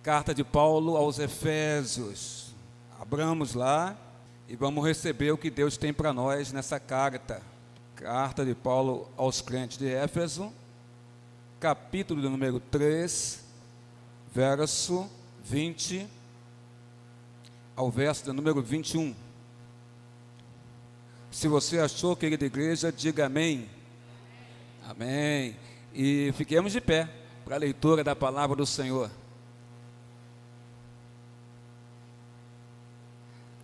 Carta de Paulo aos Efésios. Abramos lá e vamos receber o que Deus tem para nós nessa carta. Carta de Paulo aos crentes de Éfeso, capítulo de número 3, verso 20 ao verso de número 21. Se você achou, querida igreja, diga amém. Amém. E fiquemos de pé para a leitura da palavra do Senhor.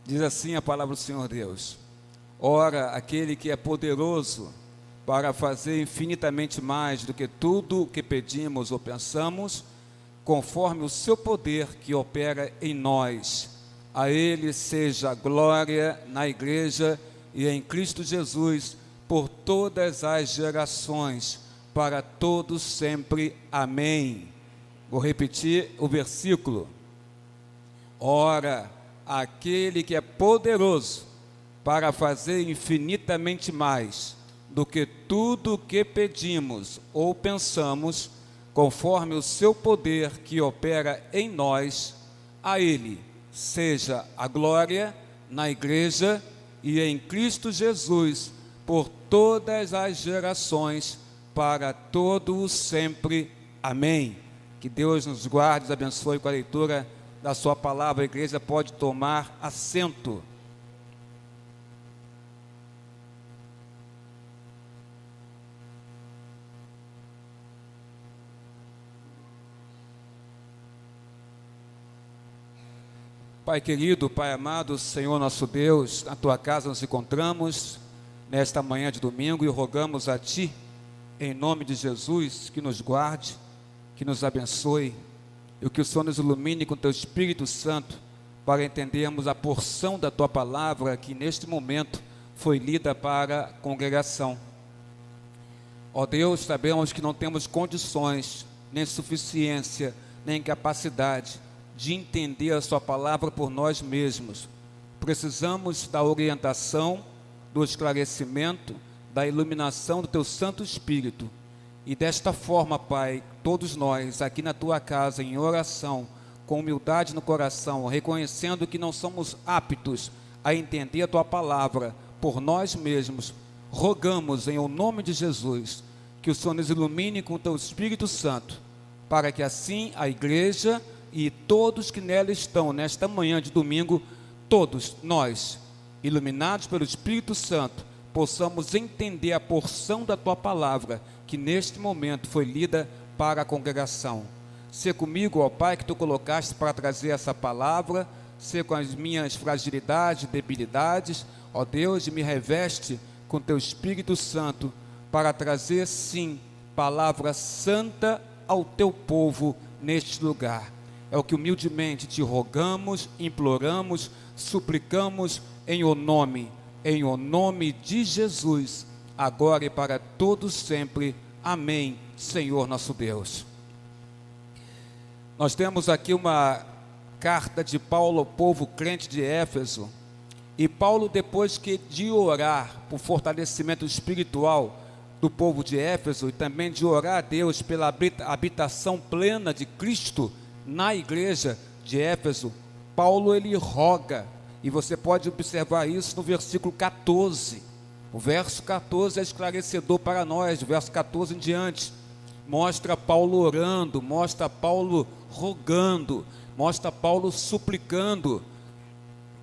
Diz assim a palavra do Senhor Deus: ora, aquele que é poderoso para fazer infinitamente mais do que tudo o que pedimos ou pensamos, conforme o seu poder que opera em nós, a Ele seja a glória na igreja e em Cristo Jesus, por todas as gerações, para todos sempre. Amém. Vou repetir o versículo. Ora, aquele que é poderoso para fazer infinitamente mais do que tudo o que pedimos ou pensamos, conforme o seu poder que opera em nós, a Ele seja a glória na igreja e em Cristo Jesus, por todas as gerações, para todos sempre. Amém. Que Deus nos guarde e nos abençoe com a leitura da sua palavra. A igreja pode tomar assento. Pai querido, Pai amado, Senhor nosso Deus, na tua casa nos encontramos nesta manhã de domingo e rogamos a Ti, em nome de Jesus, que nos guarde, que nos abençoe e que o Senhor nos ilumine com Teu Espírito Santo para entendermos a porção da Tua palavra que neste momento foi lida para a congregação. Ó Deus, sabemos que não temos condições, nem suficiência, nem capacidade de entender a sua palavra por nós mesmos. Precisamos da orientação, do esclarecimento, da iluminação do Teu Santo Espírito. E desta forma, Pai, todos nós aqui na Tua casa, em oração, com humildade no coração, reconhecendo que não somos aptos a entender a Tua palavra por nós mesmos, rogamos em o nome de Jesus, que o Senhor nos ilumine com o Teu Espírito Santo, para que assim a igreja e todos que nela estão nesta manhã de domingo, todos nós, iluminados pelo Espírito Santo, possamos entender a porção da Tua palavra, que neste momento foi lida para a congregação. Sê comigo, ó Pai, que Tu colocaste para trazer essa palavra, sê com as minhas fragilidades, debilidades, ó Deus, e me reveste com Teu Espírito Santo, para trazer sim, palavra santa ao Teu povo neste lugar. É o que humildemente Te rogamos, imploramos, suplicamos em o nome de Jesus, agora e para todos sempre. Amém, Senhor nosso Deus. Nós temos aqui uma carta de Paulo ao povo crente de Éfeso, e Paulo, depois de orar por fortalecimento espiritual do povo de Éfeso, e também de orar a Deus pela habitação plena de Cristo na igreja de Éfeso, Paulo ele roga, e você pode observar isso no versículo 14, o verso 14 é esclarecedor para nós, do verso 14 em diante, mostra Paulo orando, mostra Paulo rogando, mostra Paulo suplicando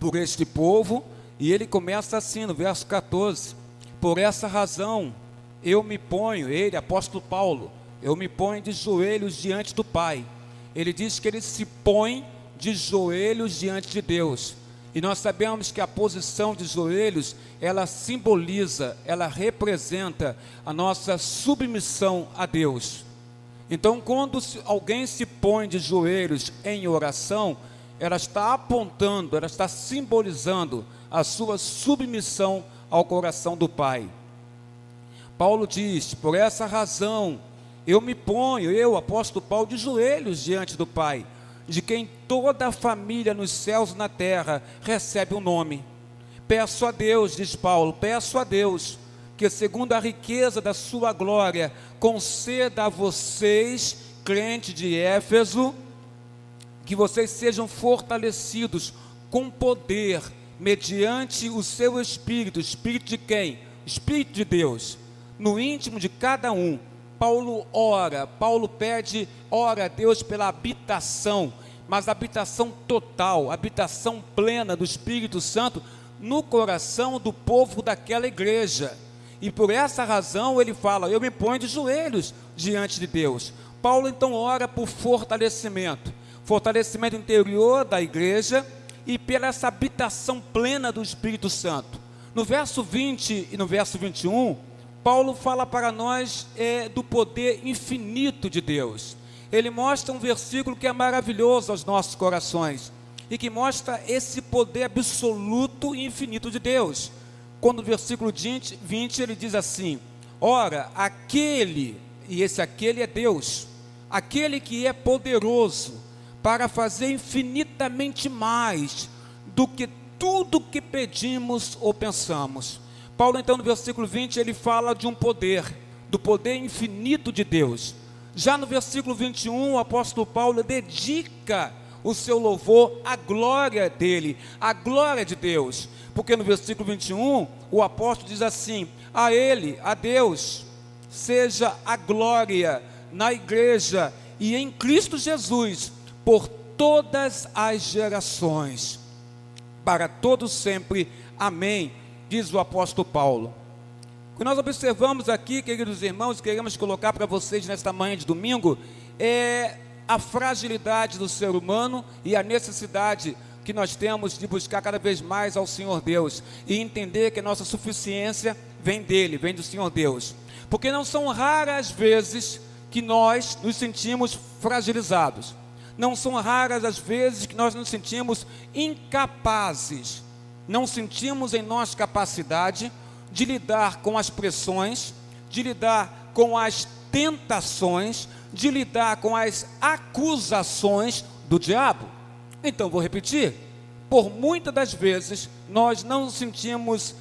por este povo, e ele começa assim no verso 14, por essa razão eu me ponho, ele, apóstolo Paulo, eu me ponho de joelhos diante do Pai. Ele diz que ele se põe de joelhos diante de Deus, e nós sabemos que a posição de joelhos, ela simboliza, ela representa a nossa submissão a Deus. Então, quando alguém se põe de joelhos em oração, ela está apontando, ela está simbolizando a sua submissão ao coração do Pai. Paulo diz, por essa razão, eu me ponho, eu, apóstolo Paulo, de joelhos diante do Pai, de quem toda a família nos céus e na terra recebe um nome. Peço a Deus, diz Paulo, peço a Deus, que segundo a riqueza da sua glória, conceda a vocês, crentes de Éfeso, que vocês sejam fortalecidos com poder, mediante o seu Espírito. Espírito de quem? Espírito de Deus, no íntimo de cada um. Paulo ora a Deus pela habitação, mas habitação total, habitação plena do Espírito Santo no coração do povo daquela igreja. E por essa razão ele fala: eu me ponho de joelhos diante de Deus. Paulo então ora por fortalecimento interior da igreja e pela essa habitação plena do Espírito Santo. No verso 20 e no verso 21, Paulo fala para nós do poder infinito de Deus. Ele mostra um versículo que é maravilhoso aos nossos corações e que mostra esse poder absoluto e infinito de Deus. Quando no versículo 20 ele diz assim: ora, aquele, e esse aquele é Deus, aquele que é poderoso para fazer infinitamente mais do que tudo que pedimos ou pensamos. Paulo então no versículo 20 ele fala de um poder, do poder infinito de Deus. Já no versículo 21 o apóstolo Paulo dedica o seu louvor à glória dele, à glória de Deus, porque no versículo 21 o apóstolo diz assim: a ele, a Deus, seja a glória na igreja e em Cristo Jesus, por todas as gerações, para todos sempre, amém, diz o apóstolo Paulo. O que nós observamos aqui, queridos irmãos, queremos colocar para vocês nesta manhã de domingo, é a fragilidade do ser humano e a necessidade que nós temos de buscar cada vez mais ao Senhor Deus, e entender que a nossa suficiência vem dele, vem do Senhor Deus, porque não são raras vezes que nós nos sentimos fragilizados, não são raras as vezes que nós nos sentimos incapazes, não sentimos em nós capacidade de lidar com as pressões, de lidar com as tentações, de lidar com as acusações do diabo. Então vou repetir: por muitas das vezes nós não nos sentimos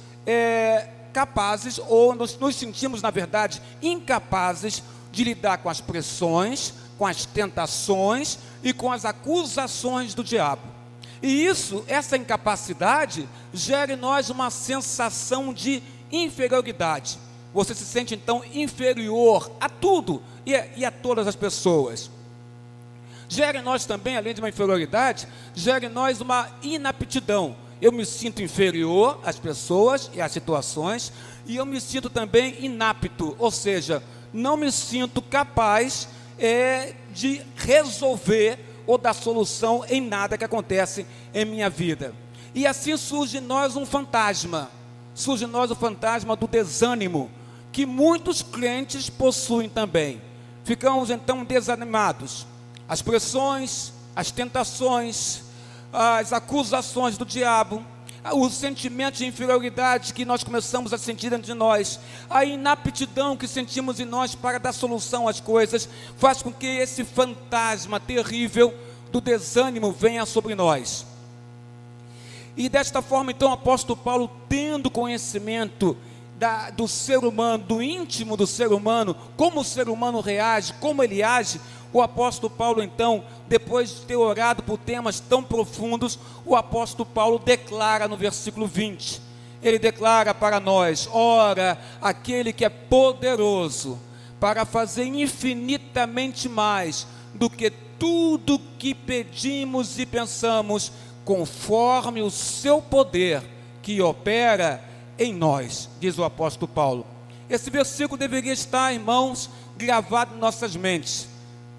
capazes, ou nos sentimos na verdade incapazes de lidar com as pressões, com as tentações e com as acusações do diabo. E essa incapacidade gera em nós uma sensação de inferioridade. Você se sente então inferior a tudo e a todas as pessoas. Gera em nós também, além de uma inferioridade, gera em nós uma inaptidão. Eu me sinto inferior às pessoas e às situações, e eu me sinto também inapto, ou seja, não me sinto capaz de resolver ou dar solução em nada que acontece em minha vida. E assim surge em nós um fantasma, o fantasma do desânimo, que muitos crentes possuem também. Ficamos então desanimados. As pressões, as tentações, as acusações do diabo, o sentimento de inferioridade que nós começamos a sentir dentro de nós, a inaptidão que sentimos em nós para dar solução às coisas, faz com que esse fantasma terrível do desânimo venha sobre nós. E desta forma então o apóstolo Paulo, tendo conhecimento do ser humano, do íntimo do ser humano, como o ser humano reage, como ele age, o apóstolo Paulo então, depois de ter orado por temas tão profundos, o apóstolo Paulo declara no versículo 20, ele declara para nós: ora, aquele que é poderoso para fazer infinitamente mais do que tudo que pedimos e pensamos, conforme o seu poder que opera em nós, diz o apóstolo Paulo. Esse versículo deveria estar, irmãos, gravado em nossas mentes.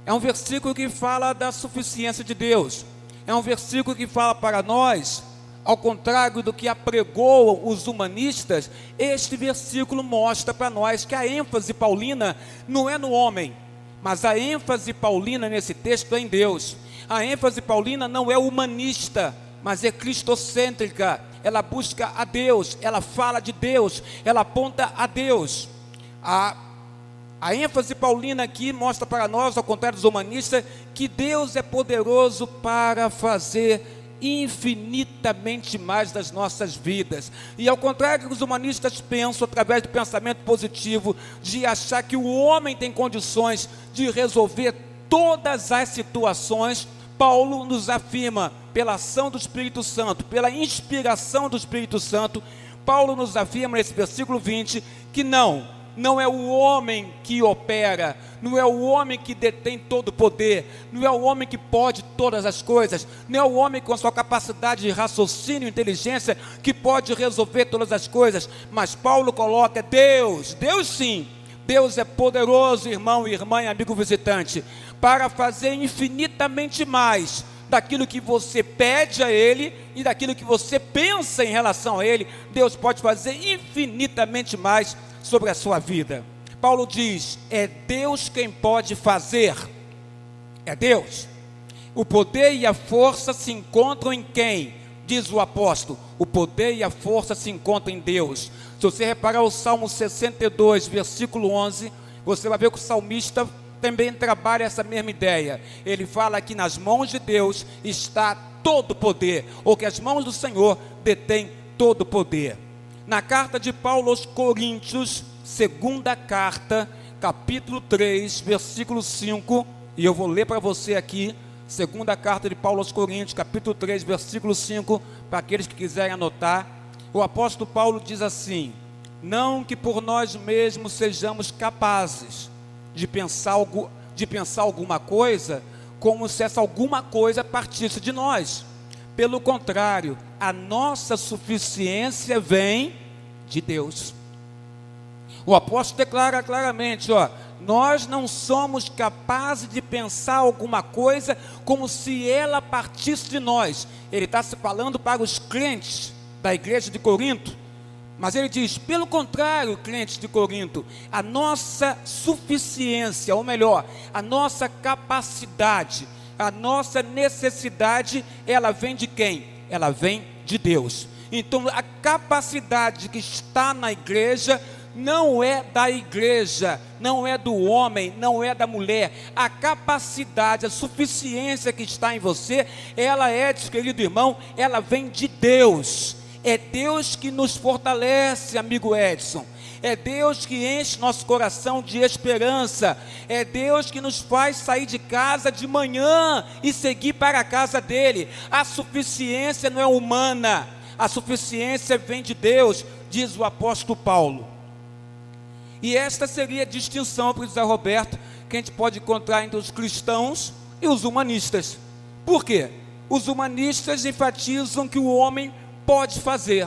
É um versículo que fala da suficiência de Deus. É um versículo que fala para nós, ao contrário do que apregoam os humanistas, este versículo mostra para nós que a ênfase paulina não é no homem, mas a ênfase paulina nesse texto é em Deus. A ênfase paulina não é humanista, mas é cristocêntrica. Ela busca a Deus, ela fala de Deus, ela aponta a Deus. A ênfase paulina aqui mostra para nós, ao contrário dos humanistas, que Deus é poderoso para fazer infinitamente mais das nossas vidas. E ao contrário que os humanistas pensam, através do pensamento positivo, de achar que o homem tem condições de resolver todas as situações, Paulo nos afirma, pela ação do Espírito Santo, pela inspiração do Espírito Santo, Paulo nos afirma nesse versículo 20, que não é o homem que opera, não é o homem que detém todo o poder, não é o homem que pode todas as coisas, não é o homem com a sua capacidade de raciocínio e inteligência que pode resolver todas as coisas, mas Paulo coloca Deus sim, Deus é poderoso, irmão e irmã e amigo visitante, para fazer infinitamente mais daquilo que você pede a Ele e daquilo que você pensa em relação a Ele. Deus pode fazer infinitamente mais sobre a sua vida. Paulo diz, é Deus quem pode fazer, é Deus. O poder e a força se encontram em quem? Diz o apóstolo, o poder e a força se encontram em Deus. Se você reparar o Salmo 62, versículo 11, você vai ver que o salmista também trabalha essa mesma ideia. Ele fala que nas mãos de Deus está todo o poder, ou que as mãos do Senhor detêm todo o poder. Na carta de Paulo aos Coríntios, segunda carta, capítulo 3, versículo 5, e eu vou ler para você aqui, segunda carta de Paulo aos Coríntios, capítulo 3, versículo 5, para aqueles que quiserem anotar. O apóstolo Paulo diz assim: não que por nós mesmos sejamos capazes de pensar alguma coisa, como se essa alguma coisa partisse de nós. Pelo contrário, a nossa suficiência vem de Deus. O apóstolo declara claramente, nós não somos capazes de pensar alguma coisa como se ela partisse de nós. Ele está se falando para os crentes da igreja de Corinto, mas ele diz, pelo contrário, crentes de Corinto, a nossa suficiência, ou melhor, a nossa capacidade, a nossa necessidade, ela vem de quem? Ela vem de Deus. Então a capacidade que está na igreja não é da igreja, não é do homem, não é da mulher. A capacidade, a suficiência que está em você, ela é, querido irmão, ela vem de Deus. É Deus que nos fortalece, amigo Edson. É Deus que enche nosso coração de esperança. É Deus que nos faz sair de casa de manhã e seguir para a casa dele. A suficiência não é humana, a suficiência vem de Deus, diz o apóstolo Paulo. E esta seria a distinção, para o José Roberto, que a gente pode encontrar entre os cristãos e os humanistas. Por quê? Os humanistas enfatizam que o homem pode fazer.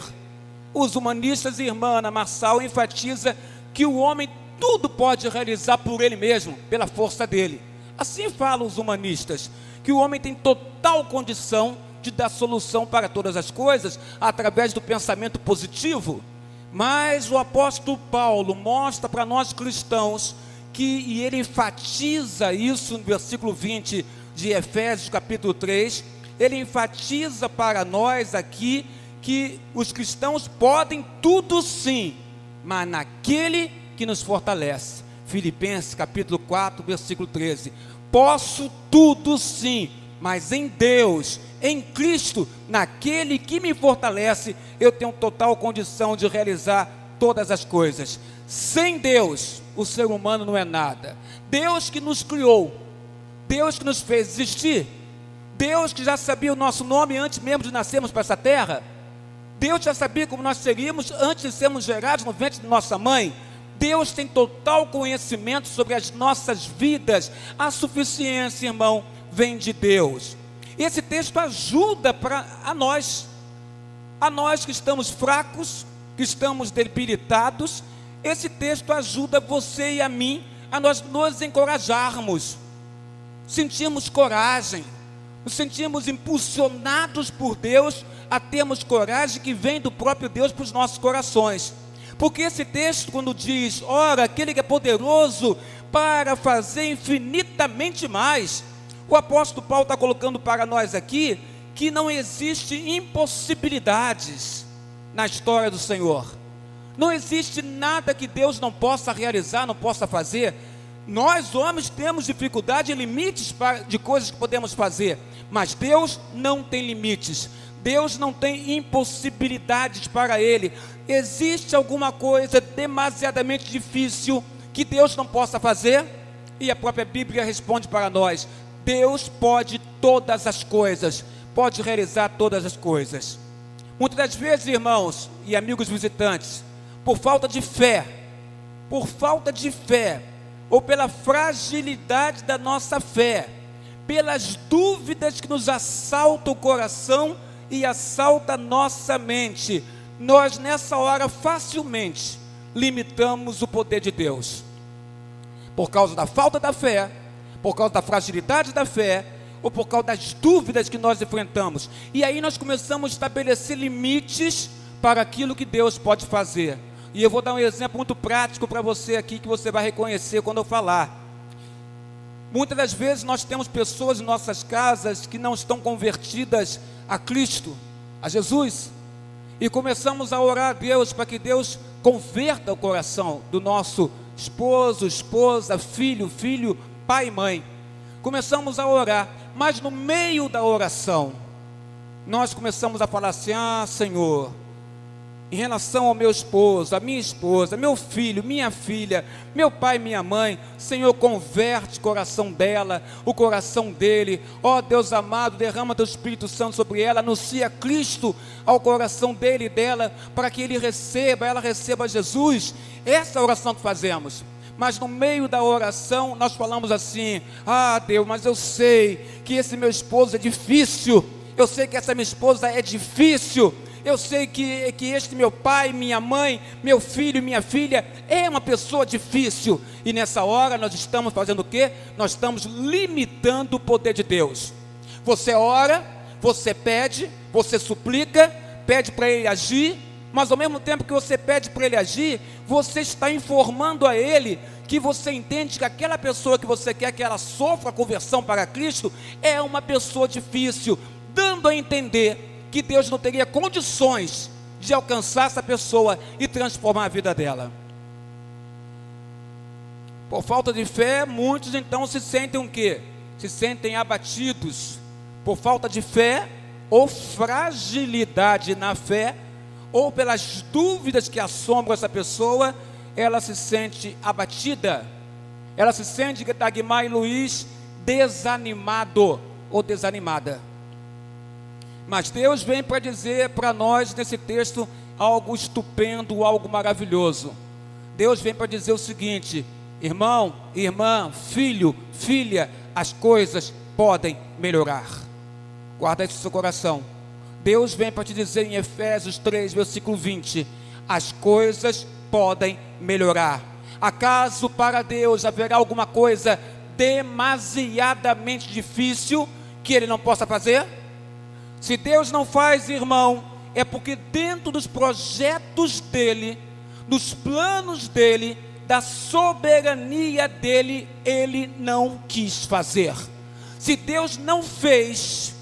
Os humanistas, irmã Ana Marçal, enfatiza que o homem tudo pode realizar por ele mesmo, pela força dele. Assim falam os humanistas, que o homem tem total condição de dar solução para todas as coisas, através do pensamento positivo. Mas o apóstolo Paulo mostra para nós cristãos, e ele enfatiza isso no versículo 20 de Efésios capítulo 3, ele enfatiza para nós aqui, que os cristãos podem tudo sim, mas naquele que nos fortalece. Filipenses capítulo 4, versículo 13, posso tudo sim, mas em Deus, em Cristo, naquele que me fortalece, eu tenho total condição de realizar todas as coisas. Sem Deus, o ser humano não é nada. Deus que nos criou, Deus que nos fez existir, Deus que já sabia o nosso nome antes mesmo de nascermos para essa terra, Deus já sabia como nós seríamos antes de sermos gerados no ventre de nossa mãe. Deus tem total conhecimento sobre as nossas vidas. A suficiência, irmão, vem de Deus. E esse texto ajuda a nós que estamos fracos, que estamos debilitados. Esse texto ajuda você e a mim a nós nos encorajarmos, sentirmos coragem, nos sentimos impulsionados por Deus a termos coragem que vem do próprio Deus para os nossos corações. Porque esse texto, quando diz, ora, aquele que é poderoso para fazer infinitamente mais, o apóstolo Paulo está colocando para nós aqui, que não existe impossibilidades na história do Senhor. Não existe nada que Deus não possa realizar, não possa fazer. Nós, homens, temos dificuldade e limites de coisas que podemos fazer, mas Deus não tem limites. Deus não tem impossibilidades para Ele. Existe alguma coisa demasiadamente difícil que Deus não possa fazer? E a própria Bíblia responde para nós: Deus pode todas as coisas, pode realizar todas as coisas. Muitas das vezes, irmãos e amigos visitantes, por falta de fé, ou pela fragilidade da nossa fé, pelas dúvidas que nos assaltam o coração e assaltam a nossa mente, nós nessa hora facilmente limitamos o poder de Deus, por causa da falta da fé, por causa da fragilidade da fé, ou por causa das dúvidas que nós enfrentamos. E aí nós começamos a estabelecer limites para aquilo que Deus pode fazer. E eu vou dar um exemplo muito prático para você aqui, que você vai reconhecer quando eu falar. Muitas das vezes nós temos pessoas em nossas casas que não estão convertidas a Cristo, a Jesus, e começamos a orar a Deus para que Deus converta o coração do nosso esposo, esposa, filho, pai e mãe. Começamos a orar, mas no meio da oração, nós começamos a falar assim: Senhor, em relação ao meu esposo, a minha esposa, meu filho, minha filha, meu pai, minha mãe, Senhor, converte o coração dela, o coração dele, ó Deus amado, derrama teu Espírito Santo sobre ela, anuncia Cristo ao coração dele e dela, para que ela receba Jesus. Essa é a oração que fazemos. Mas no meio da oração nós falamos assim: Deus, mas eu sei que esse meu esposo é difícil, eu sei que essa minha esposa é difícil, eu sei que este meu pai, minha mãe, meu filho, minha filha é uma pessoa difícil. E nessa hora nós estamos fazendo o quê? Nós estamos limitando o poder de Deus. Você ora, você pede, você suplica, pede para Ele agir, mas ao mesmo tempo que você pede para Ele agir, você está informando a Ele que você entende que aquela pessoa que você quer que ela sofra a conversão para Cristo é uma pessoa difícil, dando a entender que Deus não teria condições de alcançar essa pessoa e transformar a vida dela. Por falta de fé, muitos então se sentem o quê? Se sentem abatidos. Por falta de fé, ou fragilidade na fé, ou pelas dúvidas que assombram essa pessoa, ela se sente abatida, ela se sente, Dagmar e Luiz, desanimado ou desanimada. Mas Deus vem para dizer para nós nesse texto algo estupendo, algo maravilhoso. Deus vem para dizer o seguinte: irmão, irmã, filho, filha, as coisas podem melhorar. Guarda isso no seu coração. Deus vem para te dizer em Efésios 3, versículo 20: as coisas podem melhorar. Acaso para Deus haverá alguma coisa demasiadamente difícil que Ele não possa fazer? Se Deus não faz, irmão, é porque dentro dos projetos dEle, dos planos dEle, da soberania dEle, Ele não quis fazer. Se Deus não fez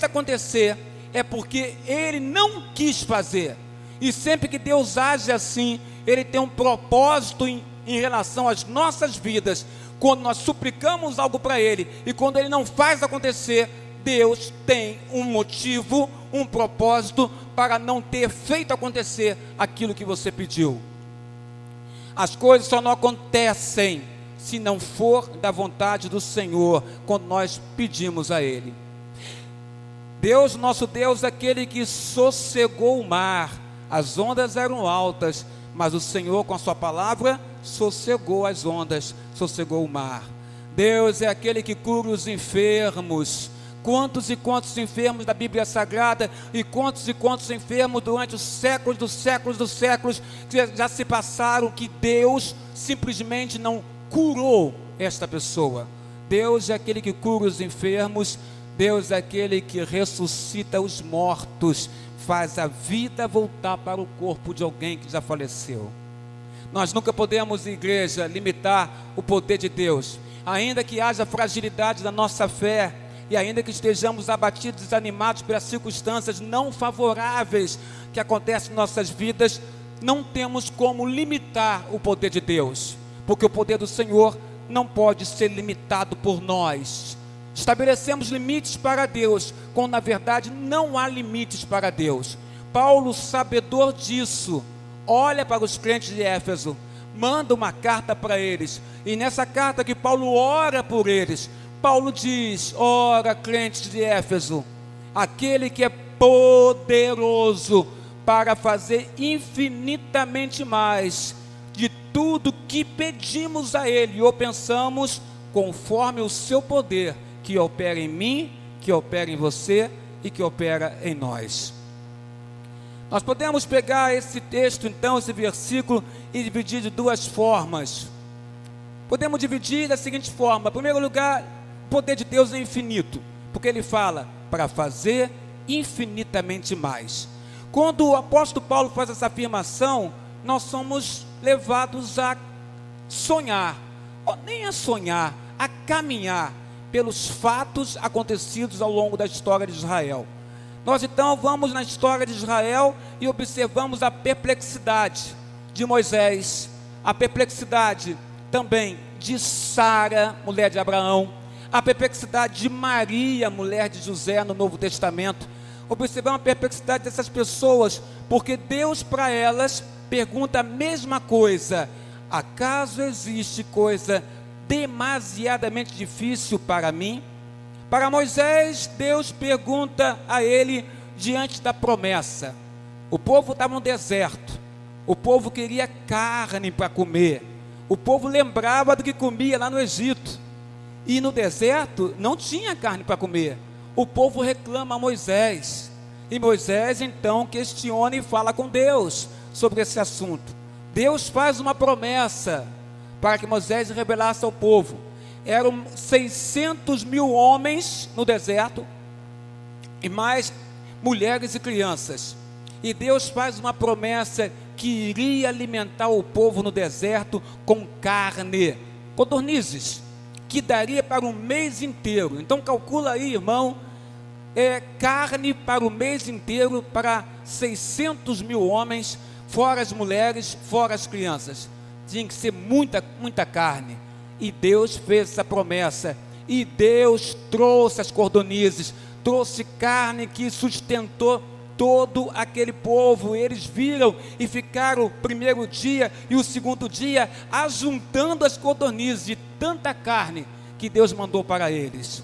acontecer, é porque Ele não quis fazer. E sempre que Deus age assim, Ele tem um propósito em relação às nossas vidas. Quando nós suplicamos algo para Ele, e quando Ele não faz acontecer, Deus tem um motivo, um propósito para não ter feito acontecer aquilo que você pediu. As coisas só não acontecem se não for da vontade do Senhor, quando nós pedimos a Ele. Deus, nosso Deus, é aquele que sossegou o mar. As ondas eram altas, mas o Senhor, com a sua palavra, sossegou as ondas, sossegou o mar. Deus é aquele que cura os enfermos. Quantos e quantos enfermos da Bíblia Sagrada, e quantos enfermos durante os séculos dos séculos dos séculos, que já se passaram, que Deus simplesmente não curou esta pessoa. Deus é aquele que cura os enfermos, Deus é aquele que ressuscita os mortos, faz a vida voltar para o corpo de alguém que já faleceu. Nós nunca podemos, igreja, limitar o poder de Deus, ainda que haja fragilidade da nossa fé, e ainda que estejamos abatidos, desanimados pelas circunstâncias não favoráveis que acontecem em nossas vidas, não temos como limitar o poder de Deus, porque o poder do Senhor não pode ser limitado por nós. Estabelecemos limites para Deus, quando na verdade não há limites para Deus. Paulo, sabedor disso, olha para os crentes de Éfeso, manda uma carta para eles, e nessa carta que Paulo ora por eles, Paulo diz: ora, crentes de Éfeso, aquele que é poderoso para fazer infinitamente mais de tudo que pedimos a Ele ou pensamos, conforme o seu poder, que opera em mim, que opera em você e que opera em nós. Nós podemos pegar esse texto, então, esse versículo, e dividir de duas formas. Podemos dividir da seguinte forma: em primeiro lugar, o poder de Deus é infinito, porque Ele fala para fazer infinitamente mais. Quando o apóstolo Paulo faz essa afirmação, nós somos levados a sonhar, ou nem a sonhar, a caminhar pelos fatos acontecidos ao longo da história de Israel. Nós então vamos na história de Israel e observamos a perplexidade de Moisés, a perplexidade também de Sara, mulher de Abraão, a perplexidade de Maria, mulher de José, no Novo Testamento. Observamos a perplexidade dessas pessoas, porque Deus para elas pergunta a mesma coisa: acaso existe coisa demasiadamente difícil para mim? Para Moisés, Deus pergunta a ele diante da promessa. O povo estava no deserto, o povo queria carne para comer, o povo lembrava do que comia lá no Egito, e no deserto não tinha carne para comer. O povo reclama a Moisés, e Moisés então questiona e fala com Deus sobre esse assunto. Deus faz uma promessa para que Moisés revelasse ao povo. Eram 600 mil homens no deserto, e mais mulheres e crianças, e Deus faz uma promessa que iria alimentar o povo no deserto com carne, codornizes, que daria para um mês inteiro. Então calcula aí, irmão, carne para o mês inteiro, para 600 mil homens, fora as mulheres, fora as crianças. Tinha que ser muita carne. E Deus fez essa promessa, e Deus trouxe as cordonizes, trouxe carne que sustentou todo aquele povo. Eles viram e ficaram o primeiro dia e o segundo dia ajuntando as codornizes de tanta carne que Deus mandou para eles.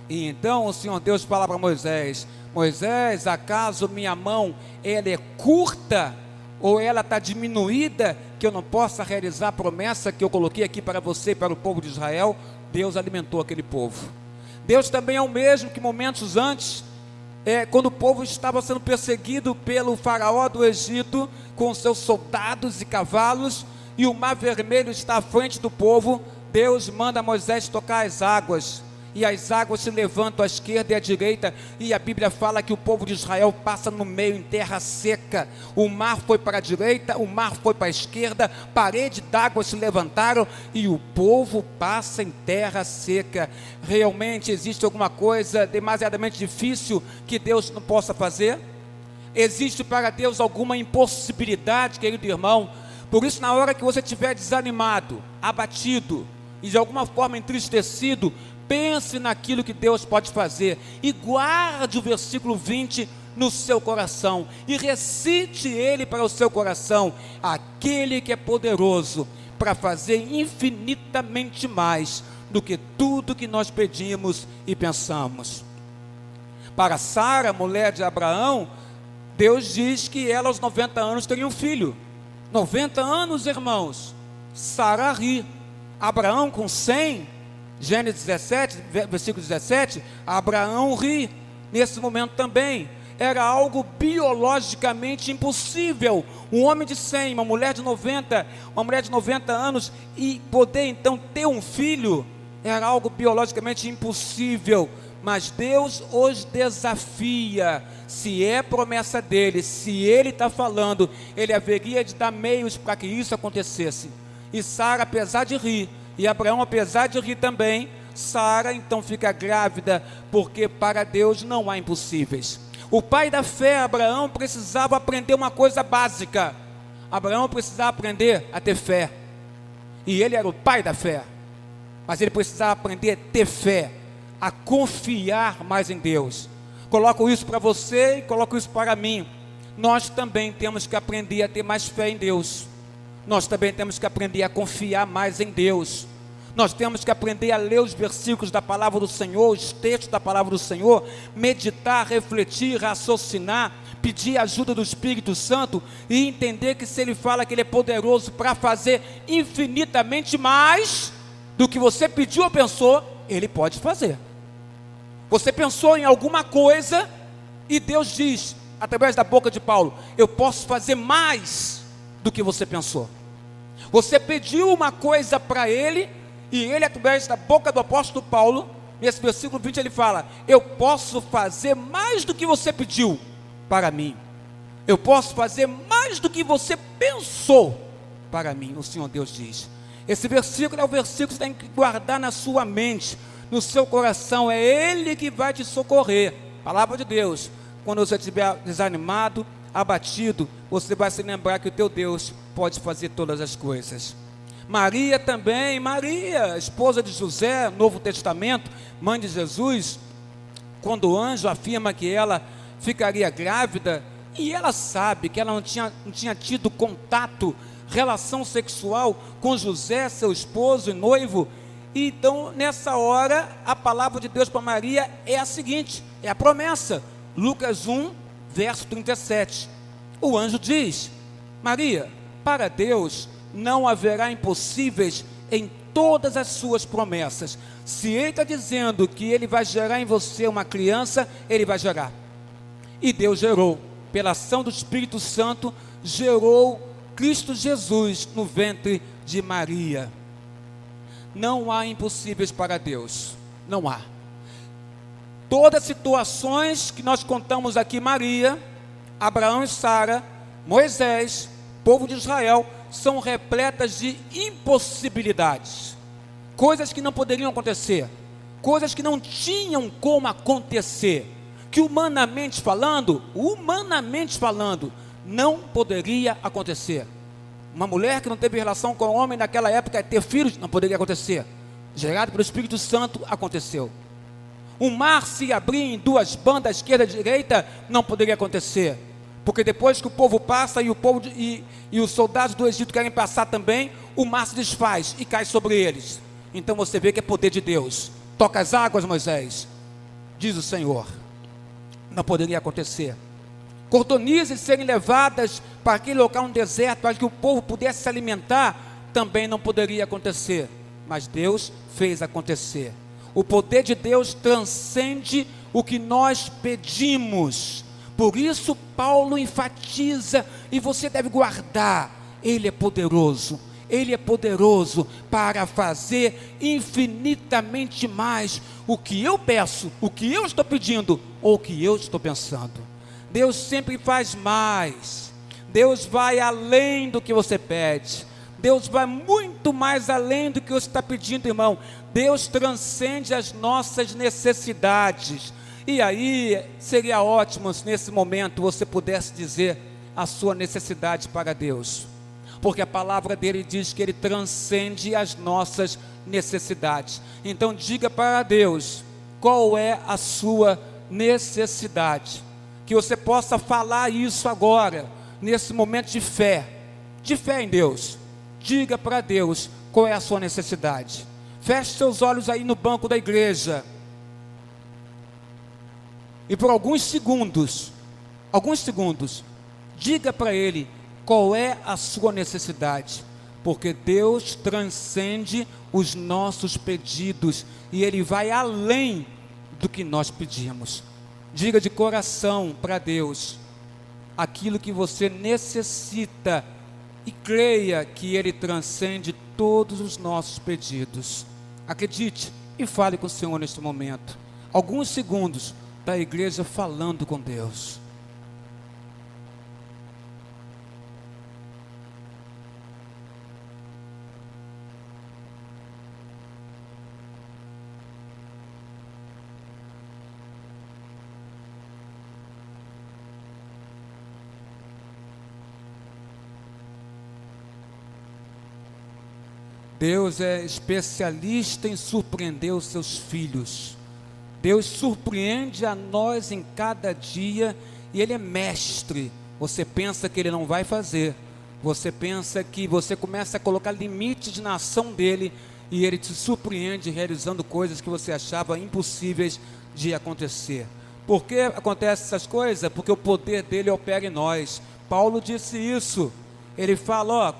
E então o Senhor Deus fala para Moisés: Moisés, acaso minha mão ela é curta ou ela está diminuída, que eu não possa realizar a promessa que eu coloquei aqui para você e para o povo de Israel? Deus alimentou aquele povo. Deus também é o mesmo que momentos antes, quando o povo estava sendo perseguido pelo faraó do Egito, com seus soldados e cavalos, e o mar vermelho está à frente do povo. Deus manda Moisés tocar as águas, e as águas se levantam à esquerda e à direita, e a Bíblia fala que o povo de Israel passa no meio em terra seca. O mar foi para a direita, o mar foi para a esquerda, parede d'água se levantaram e o povo passa em terra seca. Realmente existe alguma coisa demasiadamente difícil que Deus não possa fazer? Existe para Deus alguma impossibilidade, querido irmão? Por isso, na hora que você estiver desanimado, abatido e de alguma forma entristecido, pense naquilo que Deus pode fazer e guarde o versículo 20 no seu coração e recite ele para o seu coração: aquele que é poderoso para fazer infinitamente mais do que tudo que nós pedimos e pensamos. Para Sara, mulher de Abraão, Deus diz que ela aos 90 anos teria um filho. 90 anos, irmãos. Sara ri. Abraão com 100, Gênesis 17, versículo 17, Abraão ri. Nesse momento também, era algo biologicamente impossível. Um homem de 100, uma mulher de 90 anos, e poder então ter um filho, era algo biologicamente impossível. Mas Deus os desafia. Se é promessa dele, se ele está falando, ele haveria de dar meios para que isso acontecesse. E Sara, apesar de rir, e Abraão, apesar de rir também, Sara então fica grávida, porque para Deus não há impossíveis. O pai da fé, Abraão, precisava aprender uma coisa básica. Abraão precisava aprender a ter fé, e ele era o pai da fé, mas ele precisava aprender a ter fé, a confiar mais em Deus. Coloco isso para você e coloco isso para mim. Nós também temos que aprender a ter mais fé em Deus. Nós também temos que aprender a confiar mais em Deus. Nós temos que aprender a ler os versículos da palavra do Senhor, os textos da palavra do Senhor, meditar, refletir, raciocinar, pedir a ajuda do Espírito Santo e entender que se Ele fala que Ele é poderoso para fazer infinitamente mais do que você pediu ou pensou, Ele pode fazer. Você pensou em alguma coisa e Deus diz, através da boca de Paulo, eu posso fazer mais do que você pensou. Você pediu uma coisa para Ele, e Ele, através da boca do apóstolo Paulo, nesse versículo 20 ele fala, eu posso fazer mais do que você pediu para mim. Eu posso fazer mais do que você pensou para mim, o Senhor Deus diz. Esse versículo é o versículo que você tem que guardar na sua mente, no seu coração. É Ele que vai te socorrer. Palavra de Deus. Quando você estiver desanimado, abatido, você vai se lembrar que o teu Deus pode fazer todas as coisas. Maria também, Maria, esposa de José, Novo Testamento, mãe de Jesus, quando o anjo afirma que ela ficaria grávida, e ela sabe que ela não tinha tido contato, relação sexual com José, seu esposo e noivo, e então nessa hora a palavra de Deus para Maria é a seguinte, é a promessa, Lucas 1, verso 37, o anjo diz, Maria, para Deus não haverá impossíveis em todas as suas promessas. Se Ele está dizendo que Ele vai gerar em você uma criança, Ele vai gerar. E Deus gerou, pela ação do Espírito Santo, gerou Cristo Jesus no ventre de Maria. Não há impossíveis para Deus, não há. Todas as situações que nós contamos aqui, Maria, Abraão e Sara, Moisés, povo de Israel, são repletas de impossibilidades, coisas que não poderiam acontecer, coisas que não tinham como acontecer, que humanamente falando, não poderia acontecer. Uma mulher que não teve relação com o homem naquela época, ter filhos, não poderia acontecer. Gerado pelo Espírito Santo, aconteceu. O mar se abrir em duas bandas, esquerda e direita, não poderia acontecer. Porque depois que o povo passa e os soldados do Egito querem passar também, o mar se desfaz e cai sobre eles. Então você vê que é poder de Deus. Toca as águas, Moisés, diz o Senhor. Não poderia acontecer. Cordonizes serem levadas para aquele local, um deserto, para que o povo pudesse se alimentar, também não poderia acontecer. Mas Deus fez acontecer. O poder de Deus transcende o que nós pedimos. Por isso Paulo enfatiza, e você deve guardar, Ele é poderoso para fazer infinitamente mais o que eu peço, o que eu estou pedindo, ou o que eu estou pensando. Deus sempre faz mais, Deus vai além do que você pede, Deus vai muito mais além do que você está pedindo, irmão. Deus transcende as nossas necessidades. E aí, seria ótimo se nesse momento você pudesse dizer a sua necessidade para Deus, porque a palavra dele diz que ele transcende as nossas necessidades. Então diga para Deus, qual é a sua necessidade, que você possa falar isso agora, nesse momento de fé em Deus. Diga para Deus, qual é a sua necessidade. Feche seus olhos aí no banco da igreja, e por alguns segundos, diga para Ele qual é a sua necessidade, porque Deus transcende os nossos pedidos, e Ele vai além do que nós pedimos. Diga de coração para Deus, aquilo que você necessita, e creia que Ele transcende todos os nossos pedidos. Acredite e fale com o Senhor neste momento. Alguns segundos da igreja falando com Deus. Deus é especialista em surpreender os seus filhos. Deus surpreende a nós em cada dia, e Ele é mestre. Você pensa que Ele não vai fazer, você pensa que você começa a colocar limites na ação dEle, e Ele te surpreende realizando coisas que você achava impossíveis de acontecer. Por que acontecem essas coisas? Porque o poder dele opera em nós. Paulo disse isso. Ele fala,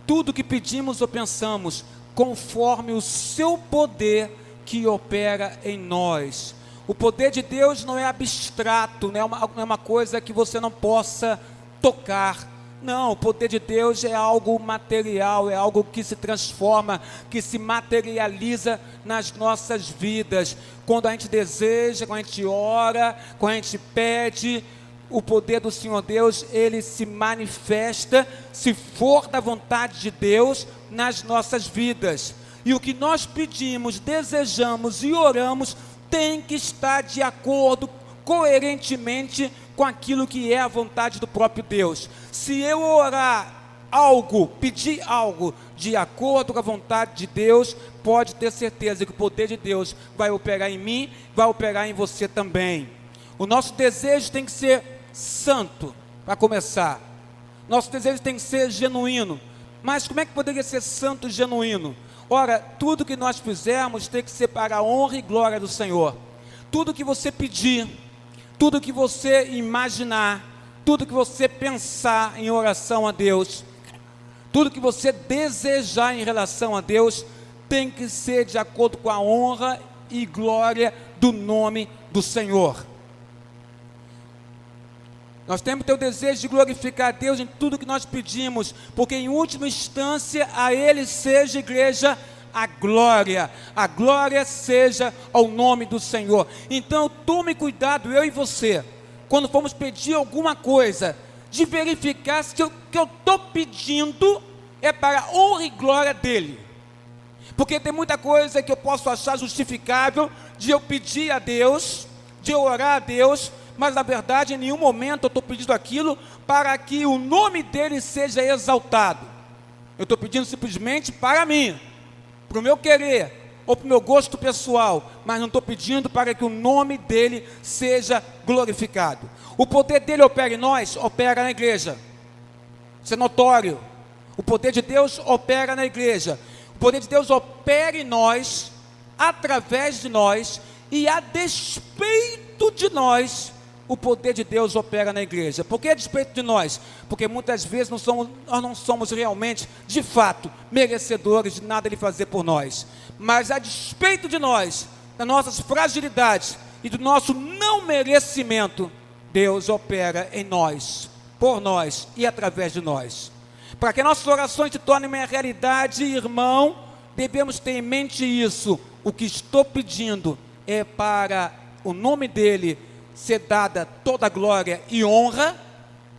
tudo que pedimos ou pensamos, conforme o seu poder que opera em nós. O poder de Deus não é abstrato, não é uma coisa que você não possa tocar. Não, o poder de Deus é algo material, é algo que se transforma, que se materializa nas nossas vidas. Quando a gente deseja, quando a gente ora, quando a gente pede, o poder do Senhor Deus, ele se manifesta, se for da vontade de Deus, nas nossas vidas. E o que nós pedimos, desejamos e oramos, tem que estar de acordo, coerentemente, com aquilo que é a vontade do próprio Deus. Se eu orar algo, pedir algo de acordo com a vontade de Deus, pode ter certeza que o poder de Deus vai operar em mim, vai operar em você também. O nosso desejo tem que ser santo, para começar. Nosso desejo tem que ser genuíno. Mas como é que poderia ser santo e genuíno? Ora, tudo que nós fizermos tem que ser para a honra e glória do Senhor. Tudo que você pedir, tudo que você imaginar, tudo que você pensar em oração a Deus, tudo que você desejar em relação a Deus, tem que ser de acordo com a honra e glória do nome do Senhor. Nós temos que ter o desejo de glorificar a Deus em tudo que nós pedimos, porque em última instância a Ele seja, igreja, a glória seja ao nome do Senhor. Então tome cuidado, eu e você, quando formos pedir alguma coisa, de verificar se o que eu estou pedindo é para a honra e glória dEle. Porque tem muita coisa que eu posso achar justificável de eu pedir a Deus, de eu orar a Deus, mas na verdade em nenhum momento eu estou pedindo aquilo para que o nome dele seja exaltado. Eu estou pedindo simplesmente para mim, para o meu querer, ou para o meu gosto pessoal, mas não estou pedindo para que o nome dele seja glorificado. O poder dele opera em nós, opera na igreja. Isso é notório. O poder de Deus opera na igreja. O poder de Deus opera em nós, através de nós, e a despeito de nós, o poder de Deus opera na igreja. Por que a despeito de nós? Porque muitas vezes nós não somos realmente, de fato, merecedores de nada Ele fazer por nós. Mas a despeito de nós, das nossas fragilidades e do nosso não merecimento, Deus opera em nós, por nós e através de nós. Para que nossas orações se tornem uma realidade, irmão, devemos ter em mente isso. O que estou pedindo é para o nome dEle ser dada toda a glória e honra,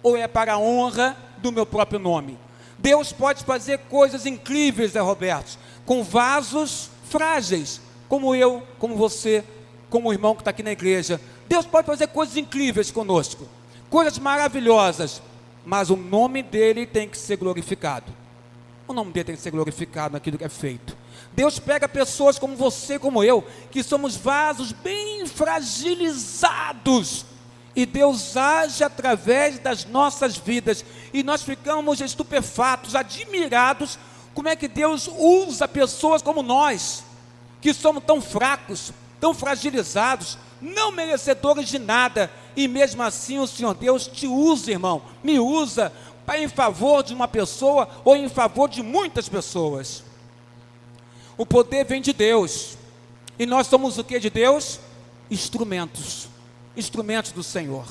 ou é para a honra do meu próprio nome? Deus pode fazer coisas incríveis, Zé Roberto, com vasos frágeis, como eu, como você, como o irmão que está aqui na igreja. Deus pode fazer coisas incríveis conosco, coisas maravilhosas, mas o nome dele tem que ser glorificado. O nome dele tem que ser glorificado naquilo que é feito. Deus pega pessoas como você, como eu, que somos vasos bem fragilizados, e Deus age através das nossas vidas, e nós ficamos estupefatos, admirados, como é que Deus usa pessoas como nós, que somos tão fracos, tão fragilizados, não merecedores de nada, e mesmo assim o Senhor Deus te usa, irmão, me usa, em favor de uma pessoa, ou em favor de muitas pessoas. O poder vem de Deus, e nós somos o que de Deus? Instrumentos do Senhor.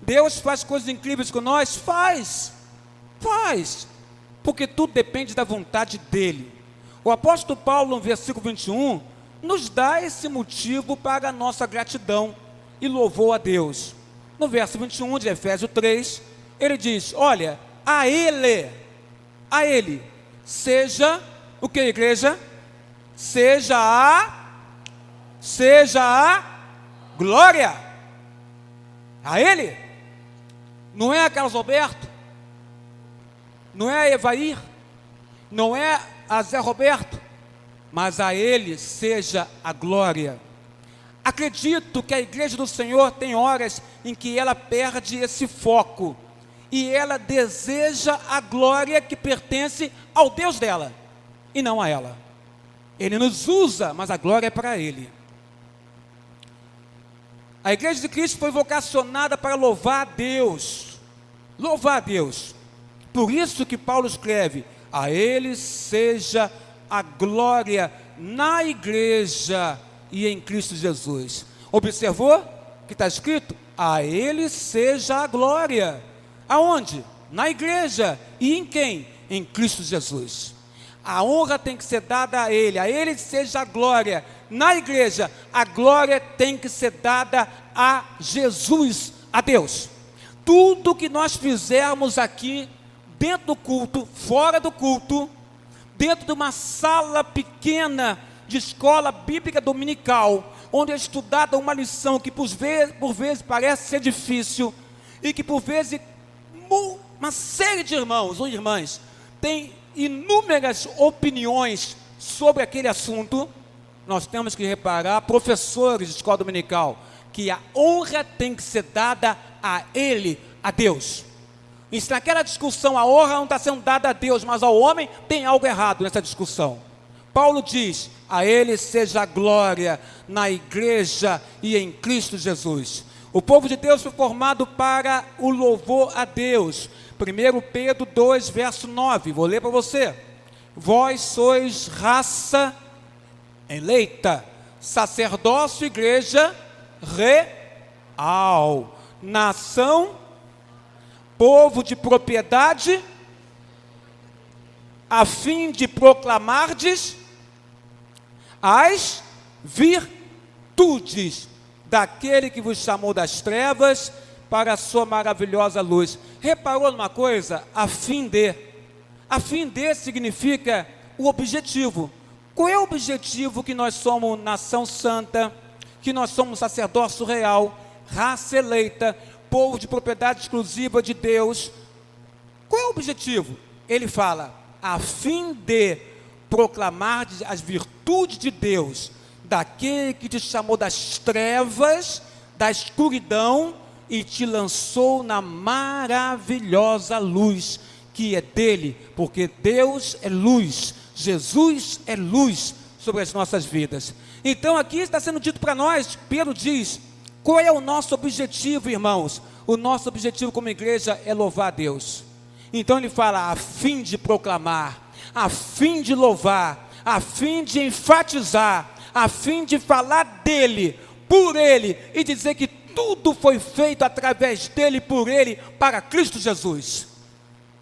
Deus faz coisas incríveis com nós? Faz, porque tudo depende da vontade dEle. O apóstolo Paulo, no versículo 21, nos dá esse motivo para a nossa gratidão e louvor a Deus. No verso 21 de Efésios 3, ele diz, olha, a Ele, seja, o que, igreja? Seja a glória, a Ele, não é a Carlos Alberto, não é a Evair, não é a Zé Roberto, mas a Ele seja a glória. Acredito que a igreja do Senhor tem horas em que ela perde esse foco, e ela deseja a glória que pertence ao Deus dela, e não a ela. Ele nos usa, mas a glória é para Ele. A igreja de Cristo foi vocacionada para louvar a Deus. Louvar a Deus. Por isso que Paulo escreve: a Ele seja a glória na igreja e em Cristo Jesus. Observou que está escrito? A Ele seja a glória. Aonde? Na igreja. E em quem? Em Cristo Jesus. A honra tem que ser dada a Ele seja a glória. Na igreja, a glória tem que ser dada a Jesus, a Deus. Tudo que nós fizermos aqui, dentro do culto, fora do culto, dentro de uma sala pequena de escola bíblica dominical, onde é estudada uma lição que por vezes parece ser difícil, e que por vezes uma série de irmãos ou irmãs tem inúmeras opiniões sobre aquele assunto, nós temos que reparar, professores de escola dominical, que a honra tem que ser dada a Ele, a Deus. E se naquela discussão a honra não está sendo dada a Deus, mas ao homem, tem algo errado nessa discussão. Paulo diz: a Ele seja a glória na igreja e em Cristo Jesus. O povo de Deus foi formado para o louvor a Deus. 1 Pedro 2, verso 9, vou ler para você. Vós sois raça eleita, sacerdócio, igreja real, nação, povo de propriedade, a fim de proclamardes as virtudes daquele que vos chamou das trevas para a sua maravilhosa luz. Reparou numa coisa? A fim de significa o objetivo. Qual é o objetivo que nós somos nação santa, que nós somos sacerdócio real, raça eleita, povo de propriedade exclusiva de Deus? Qual é o objetivo? Ele fala: a fim de proclamar as virtudes de Deus, daquele que te chamou das trevas, da escuridão, e te lançou na maravilhosa luz, que é dele, porque Deus é luz, Jesus é luz sobre as nossas vidas. Então aqui está sendo dito para nós, Pedro diz, qual é o nosso objetivo, irmãos? O nosso objetivo como igreja é louvar a Deus. Então ele fala: a fim de proclamar, a fim de louvar, a fim de enfatizar, a fim de falar dele, por ele, e dizer que tudo foi feito através dele, por ele, para Cristo Jesus.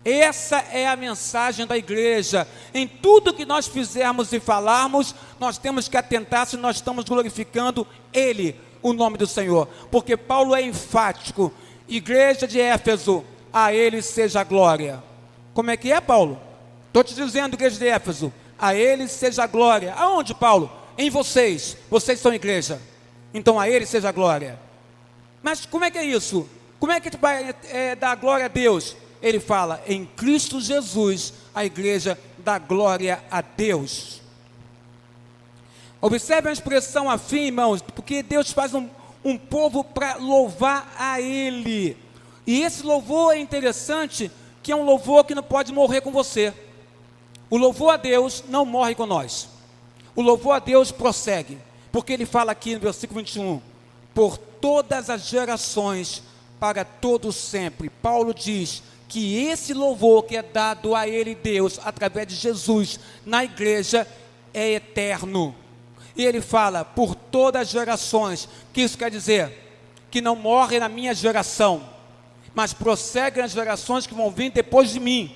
Essa é a mensagem da igreja. Em tudo que nós fizermos e falarmos, nós temos que atentar se nós estamos glorificando ele, o nome do Senhor, porque Paulo é enfático. Igreja de Éfeso, a ele seja a glória. Como é que é, Paulo? Estou te dizendo, igreja de Éfeso, a ele seja a glória. Aonde, Paulo? Em vocês são igreja, então a ele seja a glória. Mas como é que é isso? Como é que a gente vai dar glória a Deus? Ele fala: em Cristo Jesus, a igreja dá glória a Deus. Observe a expressão afim, irmãos, porque Deus faz um povo para louvar a Ele. E esse louvor é interessante, que é um louvor que não pode morrer com você. O louvor a Deus não morre com nós. O louvor a Deus prossegue, porque ele fala aqui no versículo 21, por todas as gerações, para todos sempre. Paulo diz que esse louvor que é dado a ele, Deus, através de Jesus, na igreja, é eterno. E ele fala, por todas as gerações, que isso quer dizer, que não morre na minha geração, mas prossegue nas gerações que vão vir depois de mim.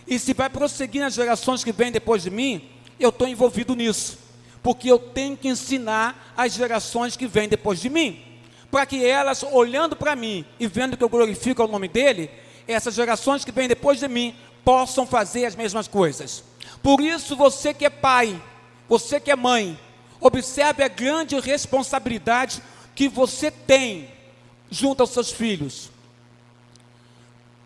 E se vai prosseguir nas gerações que vêm depois de mim, eu estou envolvido nisso, porque eu tenho que ensinar as gerações que vêm depois de mim, para que elas, olhando para mim e vendo que eu glorifico o nome dele, essas gerações que vêm depois de mim, possam fazer as mesmas coisas. Por isso, você que é pai, você que é mãe, observe a grande responsabilidade que você tem junto aos seus filhos.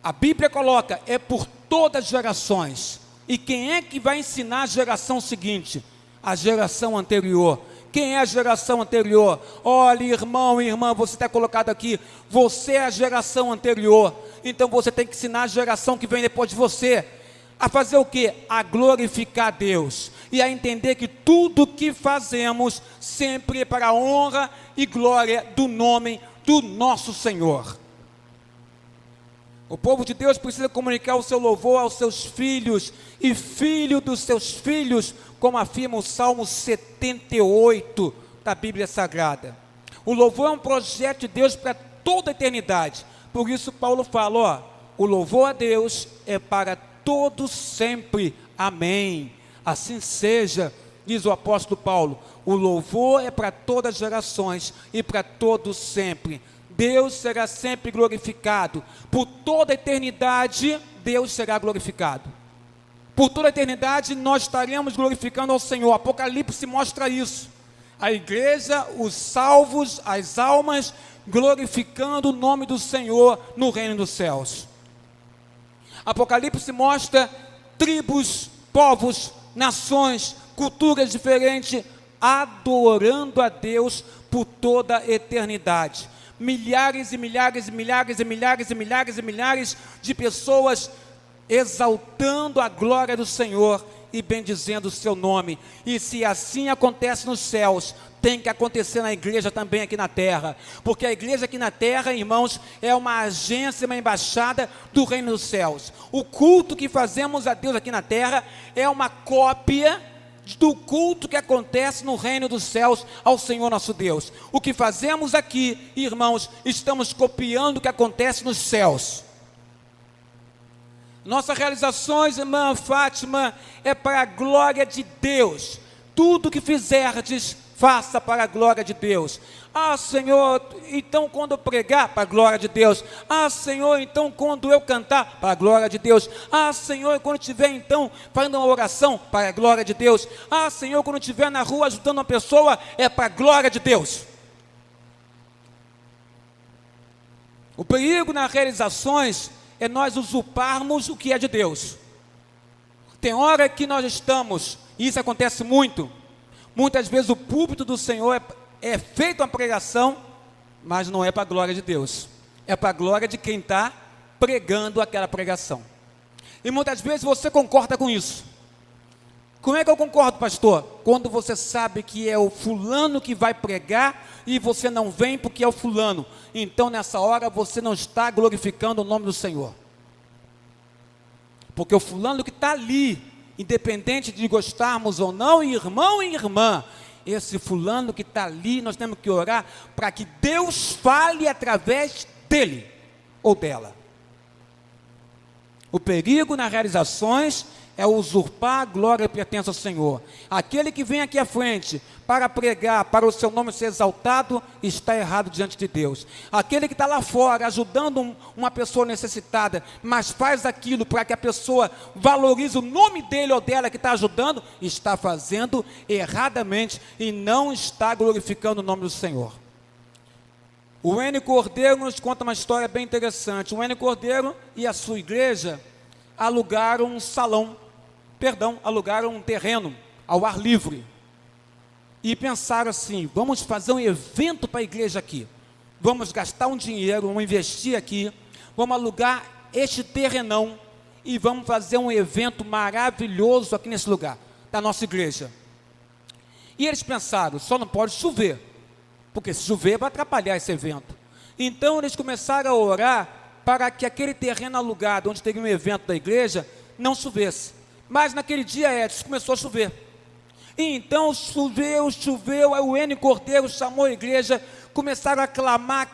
A Bíblia coloca, é por todas as gerações. E quem é que vai ensinar a geração seguinte? A geração anterior. Quem é a geração anterior? Olha, irmão e irmã, você está colocado aqui, você é a geração anterior. Então você tem que ensinar a geração que vem depois de você a fazer o quê? A glorificar a Deus. e a entender que tudo que fazemos sempre é para a honra e glória do nome do nosso Senhor. O povo de Deus precisa comunicar o seu louvor aos seus filhos e filho dos seus filhos, como afirma o Salmo 78 da Bíblia Sagrada. O louvor é um projeto de Deus para toda a eternidade. Por isso Paulo fala, o louvor a Deus é para todos sempre. Amém. Assim seja, diz o apóstolo Paulo, o louvor é para todas as gerações e para todos sempre. Deus será sempre glorificado. Por toda a eternidade, Deus será glorificado. Por toda a eternidade, nós estaremos glorificando ao Senhor. Apocalipse mostra isso. A igreja, os salvos, as almas, glorificando o nome do Senhor no reino dos céus. Apocalipse mostra tribos, povos, nações, culturas diferentes, adorando a Deus por toda a eternidade. Milhares e milhares e milhares e milhares e milhares e milhares de pessoas exaltando a glória do Senhor e bendizendo o seu nome. E se assim acontece nos céus, tem que acontecer na igreja também aqui na terra, porque a igreja aqui na terra, irmãos, é uma agência, uma embaixada do reino dos céus. O culto que fazemos a Deus aqui na terra é uma cópia do culto que acontece no reino dos céus ao Senhor nosso Deus. O que fazemos aqui, irmãos, estamos copiando o que acontece nos céus. Nossas realizações, irmã Fátima, é para a glória de Deus. Tudo que fizerdes, faça para a glória de Deus. Ah, Senhor, então quando eu pregar, para a glória de Deus. Ah, Senhor, então quando eu cantar, para a glória de Deus. Ah, Senhor, quando estiver então fazendo uma oração, para a glória de Deus. Ah, Senhor, quando estiver na rua ajudando uma pessoa, é para a glória de Deus. O perigo nas realizações é nós usurparmos o que é de Deus. Tem hora que nós estamos, e isso acontece muito, muitas vezes o púlpito do Senhor é feita uma pregação, mas não é para a glória de Deus, é para a glória de quem está pregando aquela pregação. E muitas vezes você concorda com isso. Como é que eu concordo, pastor? Quando você sabe que é o fulano que vai pregar e você não vem porque é o fulano, então nessa hora você não está glorificando o nome do Senhor. Porque o fulano que está ali, independente de gostarmos ou não, irmão e irmã, esse fulano que está ali, nós temos que orar para que Deus fale através dele ou dela. O perigo nas realizações é usurpar a glória que pertence ao Senhor. Aquele que vem aqui à frente para pregar, para o seu nome ser exaltado, está errado diante de Deus. Aquele que está lá fora ajudando uma pessoa necessitada, mas faz aquilo para que a pessoa valorize o nome dele ou dela que está ajudando, está fazendo erradamente e não está glorificando o nome do Senhor. O N. Cordeiro nos conta uma história bem interessante. O N. Cordeiro e a sua igreja alugaram um terreno ao ar livre. E pensaram assim, vamos fazer um evento para a igreja aqui. Vamos gastar um dinheiro, vamos investir aqui, vamos alugar este terrenão e vamos fazer um evento maravilhoso aqui nesse lugar, da nossa igreja. E eles pensaram, só não pode chover, porque se chover vai atrapalhar esse evento. Então eles começaram a orar para que aquele terreno alugado, onde teria um evento da igreja, não chovesse. Mas naquele dia, Edson, começou a chover. E então choveu, aí o N. Cordeiro chamou a igreja, começaram a clamar,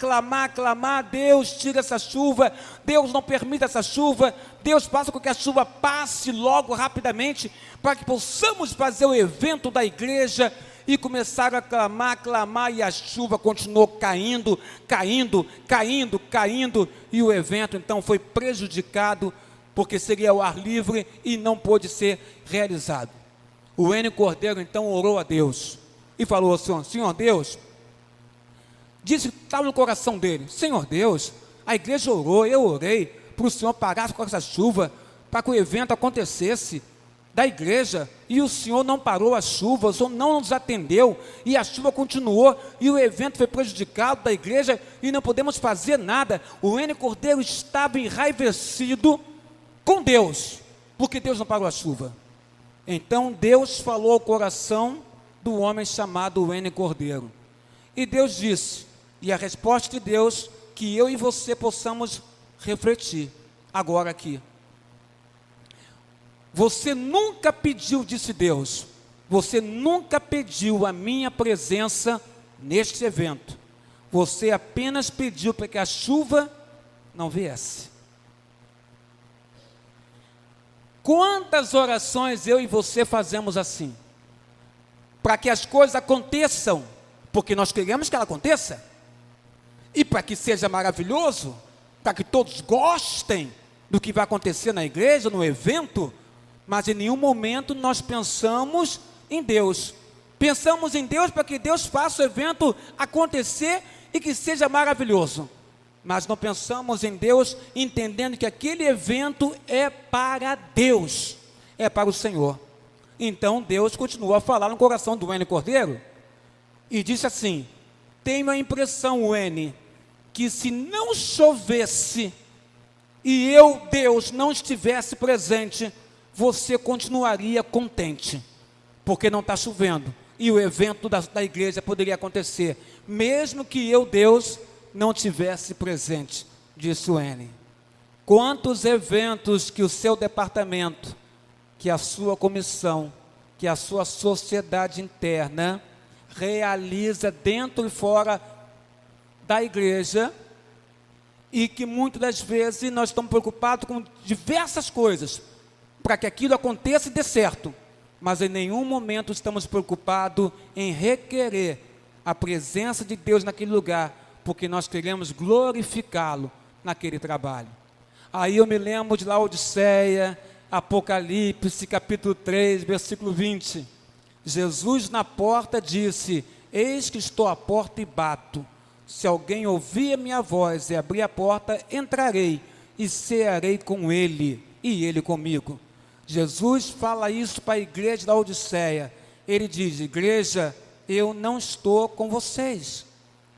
Deus tira essa chuva, Deus não permita essa chuva, Deus faça com que a chuva passe logo, rapidamente, para que possamos fazer o evento da igreja. E começaram a clamar, e a chuva continuou caindo, e o evento então foi prejudicado, porque seria ao ar livre e não pôde ser realizado. O N. Cordeiro então orou a Deus e falou assim, Senhor Deus, disse que estava no coração dele, Senhor Deus, a igreja orou, eu orei, para o Senhor parar com essa chuva, para que o evento acontecesse da igreja, e o Senhor não parou a chuva, o Senhor não nos atendeu, e a chuva continuou, e o evento foi prejudicado da igreja, e não podemos fazer nada. O N. Cordeiro estava enraivecido com Deus, porque Deus não parou a chuva. Então Deus falou ao coração do homem chamado N. Cordeiro. E Deus disse, e a resposta de Deus, que eu e você possamos refletir agora aqui. Você nunca pediu, disse Deus, você nunca pediu a minha presença neste evento. Você apenas pediu para que a chuva não viesse. Quantas orações eu e você fazemos assim? Para que as coisas aconteçam, porque nós queremos que ela aconteça, e para que seja maravilhoso, para que todos gostem do que vai acontecer na igreja, no evento, mas em nenhum momento nós pensamos em Deus. Pensamos em Deus para que Deus faça o evento acontecer e que seja maravilhoso. Mas não pensamos em Deus entendendo que aquele evento é para Deus, é para o Senhor. Então Deus continuou a falar no coração do N. Cordeiro e disse assim: tenho a impressão, N, que se não chovesse e eu, Deus, não estivesse presente, você continuaria contente, porque não está chovendo e o evento da igreja poderia acontecer, mesmo que eu, Deus, não tivesse presente, disse o N. Quantos eventos que o seu departamento, que a sua comissão, que a sua sociedade interna realiza dentro e fora da igreja, e que muitas das vezes nós estamos preocupados com diversas coisas, para que aquilo aconteça e dê certo, mas em nenhum momento estamos preocupados em requerer a presença de Deus naquele lugar, porque nós queremos glorificá-lo naquele trabalho. Aí eu me lembro de Laodiceia, Apocalipse, capítulo 3, versículo 20. Jesus na porta disse: eis que estou à porta e bato. Se alguém ouvir a minha voz e abrir a porta, entrarei e cearei com ele e ele comigo. Jesus fala isso para a igreja da Laodiceia. Ele diz: igreja, eu não estou com vocês,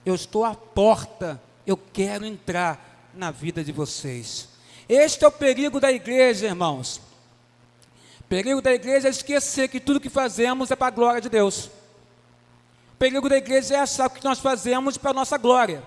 eu estou à porta, eu quero entrar na vida de vocês. Este é o perigo da igreja, irmãos. O perigo da igreja é esquecer que tudo que fazemos é para a glória de Deus. O perigo da igreja é achar que o que nós fazemos para a nossa glória.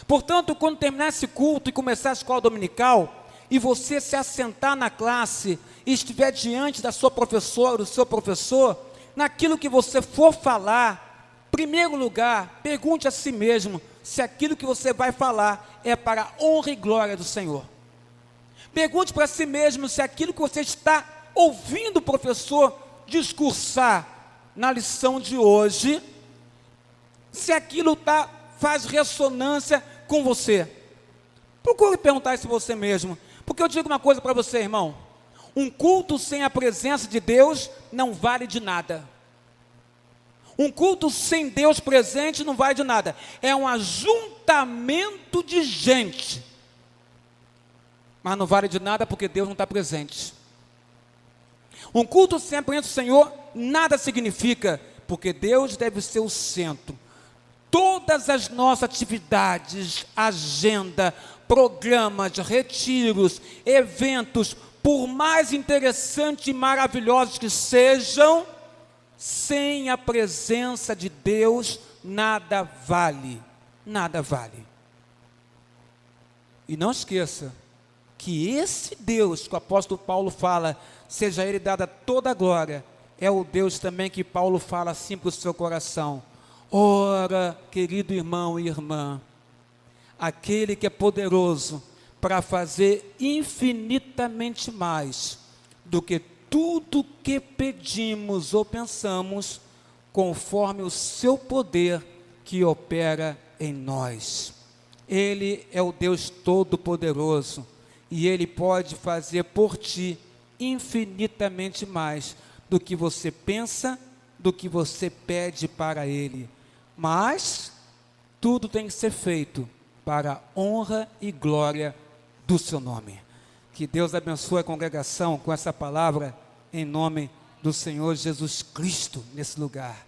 Portanto, quando terminar esse culto e começar a escola dominical, e você se assentar na classe e estiver diante da sua professora, do seu professor, naquilo que você for falar, em primeiro lugar, pergunte a si mesmo se aquilo que você vai falar é para a honra e glória do Senhor. Pergunte para si mesmo se aquilo que você está ouvindo o professor discursar na lição de hoje, se aquilo faz ressonância com você. Procure perguntar isso a você mesmo, porque eu digo uma coisa para você, irmão: um culto sem a presença de Deus não vale de nada. Um culto sem Deus presente não vale de nada. É um ajuntamento de gente, mas não vale de nada porque Deus não está presente. Um culto sem a presença do Senhor nada significa, porque Deus deve ser o centro. Todas as nossas atividades, agenda, programas, retiros, eventos, por mais interessantes e maravilhosos que sejam, sem a presença de Deus, nada vale, nada vale. E não esqueça que esse Deus que o apóstolo Paulo fala, seja ele dada toda a glória, é o Deus também que Paulo fala assim para o seu coração: ora, querido irmão e irmã, aquele que é poderoso para fazer infinitamente mais do que tudo que pedimos ou pensamos, conforme o seu poder que opera em nós. Ele é o Deus Todo-Poderoso e Ele pode fazer por ti infinitamente mais do que você pensa, do que você pede para Ele. Mas tudo tem que ser feito para a honra e glória do seu nome. Que Deus abençoe a congregação com essa palavra, em nome do Senhor Jesus Cristo, nesse lugar.